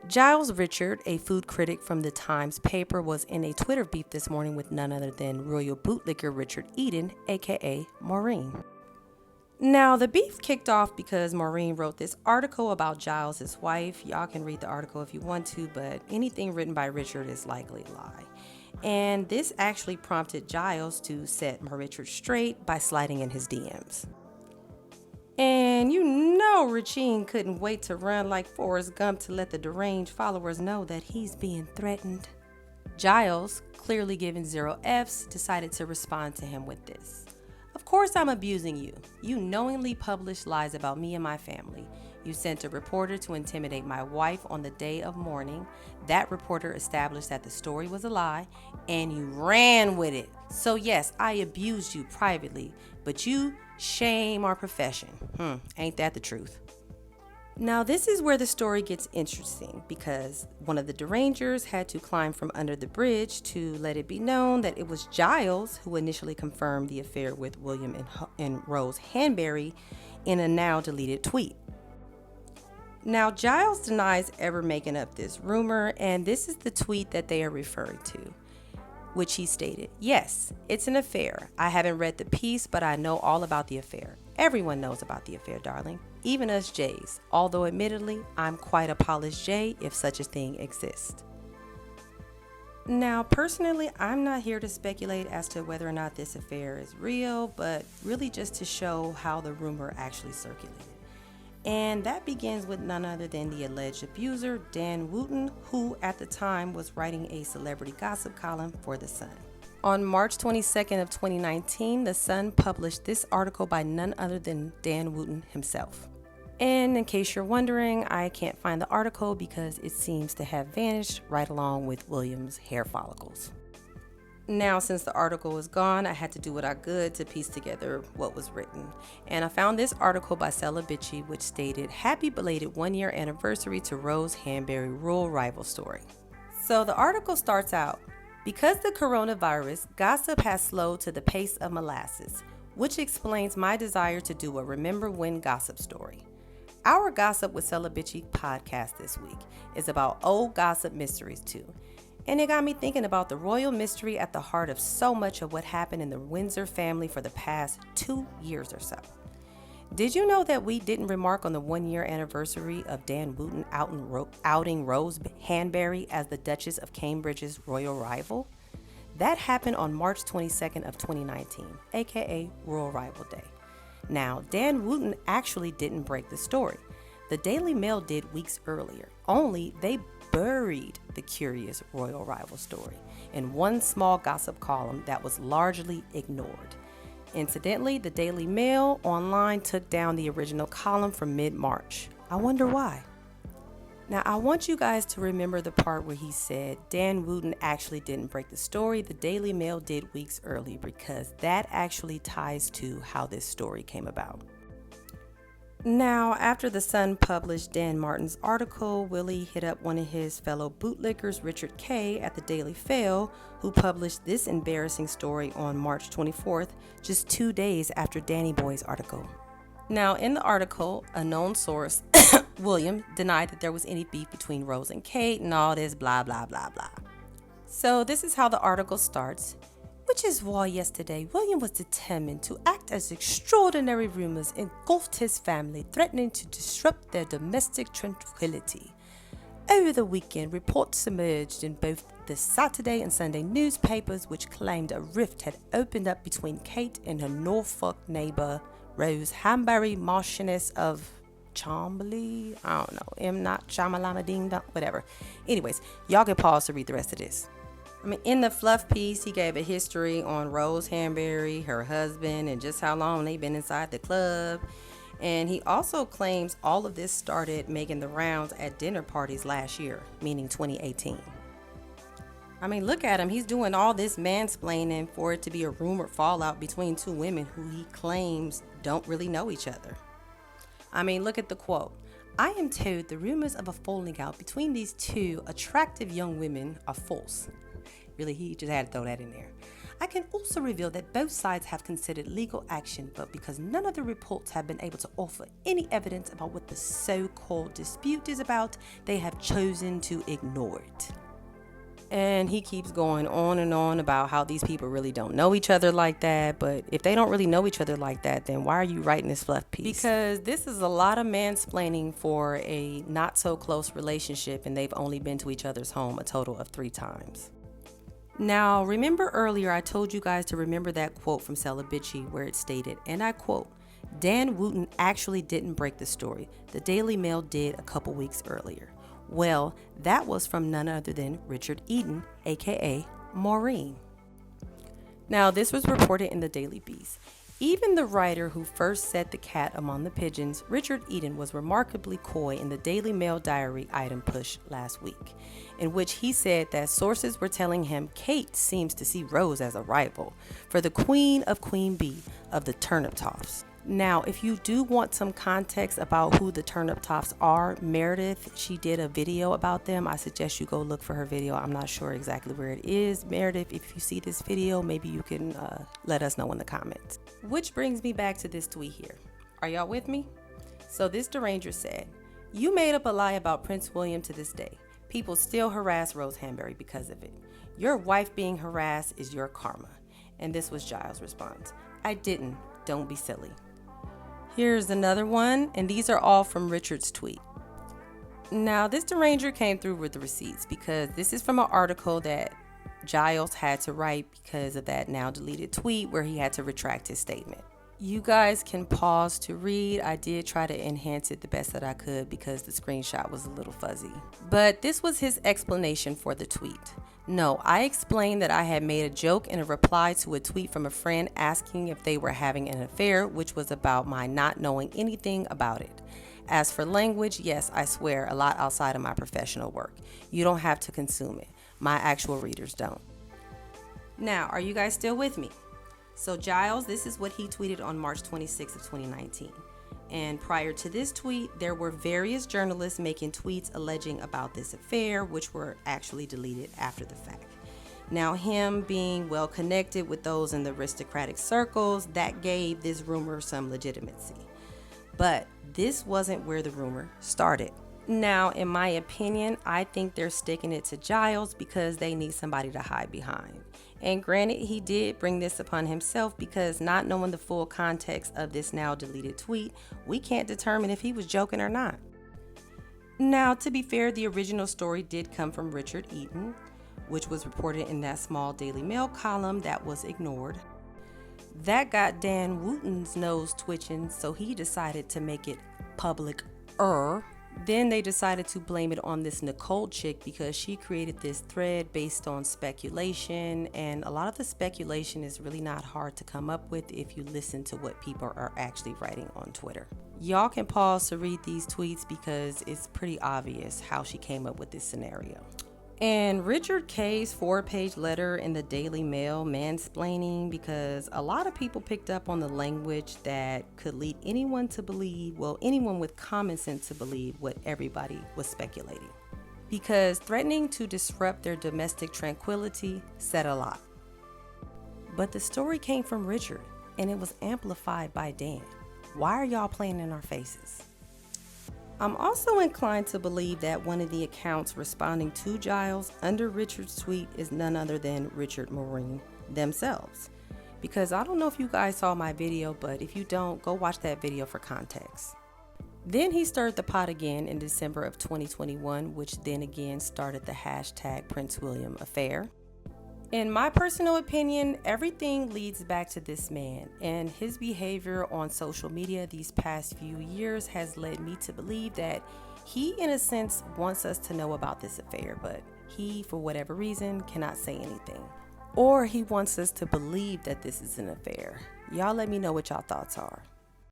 Giles Richard, a food critic from the Times paper, was in a Twitter beef this morning with none other than royal bootlicker Richard Eden, aka Maureen. Now, the beef kicked off because Maureen wrote this article about Giles' wife. Y'all can read the article if you want to, but anything written by Richard is likely a lie. And this actually prompted Giles to set Richard straight by sliding in his DMs. And you know Richine couldn't wait to run like Forrest Gump to let the deranged followers know that he's being threatened. Giles, clearly given 0 Fs, decided to respond to him with this. Of course I'm abusing you. You knowingly published lies about me and my family. You sent a reporter to intimidate my wife on the day of mourning. That reporter established that the story was a lie, and you ran with it. So yes, I abused you privately, but you shame our profession. Ain't that the truth? Now this is where the story gets interesting, because one of the derangers had to climb from under the bridge to let it be known that it was Giles who initially confirmed the affair with William and Rose Hanbury in a now deleted tweet. Now Giles denies ever making up this rumor, and this is the tweet that they are referring to, which he stated, "Yes, it's an affair. I haven't read the piece, but I know all about the affair. Everyone knows about the affair, darling. Even us Jays. Although admittedly, I'm quite a polished Jay if such a thing exists." Now, personally, I'm not here to speculate as to whether or not this affair is real, but really just to show how the rumor actually circulated. And that begins with none other than the alleged abuser, Dan Wooten, who at the time was writing a celebrity gossip column for The Sun. On March 22nd of 2019, The Sun published this article by none other than Dan Wooten himself. And in case you're wondering, I can't find the article because it seems to have vanished right along with William's hair follicles. Now, since the article is gone, I had to do what I could to piece together what was written. And I found this article by Celebici, which stated, "Happy belated 1-year anniversary to Rose Hanbury Rural Rival Story." So the article starts out, "Because the coronavirus, gossip has slowed to the pace of molasses, which explains my desire to do a Remember When gossip story. Our Gossip with Celebici podcast this week is about old gossip mysteries too. And it got me thinking about the royal mystery at the heart of so much of what happened in the Windsor family for the past 2 years or so. Did you know that we didn't remark on the 1-year anniversary of Dan Wooten outing Rose Hanbury as the Duchess of Cambridge's royal rival? That happened on March 22nd of 2019, aka Royal Rival Day. Now, Dan Wooten actually didn't break the story. The Daily Mail did weeks earlier, only they buried the curious royal rival story in one small gossip column that was largely ignored. Incidentally, the Daily Mail online took down the original column from mid-March. I wonder why. Now, I want you guys to remember the part where he said Dan Wooten actually didn't break the story. The Daily Mail did weeks early, because that actually ties to how this story came about. Now, after The Sun published Dan Martin's article, Willie hit up one of his fellow bootlickers, Richard K., at the Daily Fail, who published this embarrassing story on March 24th, just 2 days after Danny Boy's article. Now, in the article, a known source, William, denied that there was any beef between Rose and Kate and all this blah, blah, blah, blah. So this is how the article starts. "Which is why yesterday William was determined to act as extraordinary rumors engulfed his family, threatening to disrupt their domestic tranquility. Over the weekend, reports emerged in both the Saturday and Sunday newspapers which claimed a rift had opened up between Kate and her Norfolk neighbor, Rose Hanbury, Marchioness of Chamberlain. I don't know, M. Not Shamalama Ding Dong, whatever. Anyways, y'all can pause to read the rest of this. In the fluff piece, he gave a history on Rose Hanbury, her husband, and just how long they've been inside the club. And he also claims all of this started making the rounds at dinner parties last year, meaning 2018. Look at him. He's doing all this mansplaining for it to be a rumored fallout between two women who he claims don't really know each other. Look at the quote. "I am told the rumors of a falling out between these two attractive young women are false." Really, he just had to throw that in there. I can also reveal that both sides have considered legal action, but because none of the reports have been able to offer any evidence about what the so-called dispute is about, they have chosen to ignore it. And he keeps going on and on about how these people really don't know each other like that. But if they don't really know each other like that, then why are you writing this fluff piece? Because this is a lot of mansplaining for a not so close relationship, and they've only been to each other's home a total of 3 times. Now, remember earlier I told you guys to remember that quote from Celebici where it stated, and I quote, "Dan Wooten actually didn't break the story. The Daily Mail did a couple weeks earlier." Well, that was from none other than Richard Eden, aka Maureen. Now, this was reported in the Daily Beast. Even the writer who first set the cat among the pigeons, Richard Eden, was remarkably coy in the Daily Mail diary item push last week, in which he said that sources were telling him Kate seems to see Rose as a rival for the queen of Queen Bee of the Turnip Toffs. Now, if you do want some context about who the Turnip Toffs are, Meredith, she did a video about them. I suggest you go look for her video. I'm not sure exactly where it is. Meredith, if you see this video, maybe you can let us know in the comments. Which brings me back to this tweet here. Are y'all with me? So this deranger said, "You made up a lie about Prince William to this day. People still harass Rose Hanbury because of it. Your wife being harassed is your karma." And this was Giles' response. "I didn't. Don't be silly." Here's another one, and these are all from Richard's tweet. Now, this deranger came through with the receipts because this is from an article that Giles had to write because of that now deleted tweet where he had to retract his statement. You guys can pause to read. I did try to enhance it the best that I could because the screenshot was a little fuzzy. But this was his explanation for the tweet. "No, I explained that I had made a joke in a reply to a tweet from a friend asking if they were having an affair, which was about my not knowing anything about it. As for language, yes, I swear a lot outside of my professional work. You don't have to consume it. My actual readers don't." Now, are you guys still with me? So Giles, this is what he tweeted on March 26th of 2019. And prior to this tweet, there were various journalists making tweets alleging about this affair, which were actually deleted after the fact. Now, him being well connected with those in the aristocratic circles, that gave this rumor some legitimacy. But this wasn't where the rumor started. Now, in my opinion, I think they're sticking it to Giles because they need somebody to hide behind. And granted, he did bring this upon himself because not knowing the full context of this now deleted tweet, we can't determine if he was joking or not. Now, to be fair, the original story did come from Richard Eden, which was reported in that small Daily Mail column that was ignored. That got Dan Wooten's nose twitching, so he decided to make it public-er. Then they decided to blame it on this Nicole chick because she created this thread based on speculation, and a lot of the speculation is really not hard to come up with if you listen to what people are actually writing on Twitter. Y'all can pause to read these tweets because it's pretty obvious how she came up with this scenario. And Richard K's 4-page letter in the Daily Mail mansplaining because a lot of people picked up on the language that could lead anyone to believe, well, anyone with common sense to believe what everybody was speculating. Because threatening to disrupt their domestic tranquility said a lot. But the story came from Richard and it was amplified by Dan. Why are y'all playing in our faces? I'm also inclined to believe that one of the accounts responding to Giles under Richard's tweet is none other than Richard Maureen themselves. Because I don't know if you guys saw my video, but if you don't, go watch that video for context. Then he stirred the pot again in December of 2021, which then again started the hashtag Prince William affair. In my personal opinion, everything leads back to this man, and his behavior on social media these past few years has led me to believe that he, in a sense, wants us to know about this affair, but he, for whatever reason, cannot say anything. Or he wants us to believe that this is an affair. Y'all let me know what y'all thoughts are.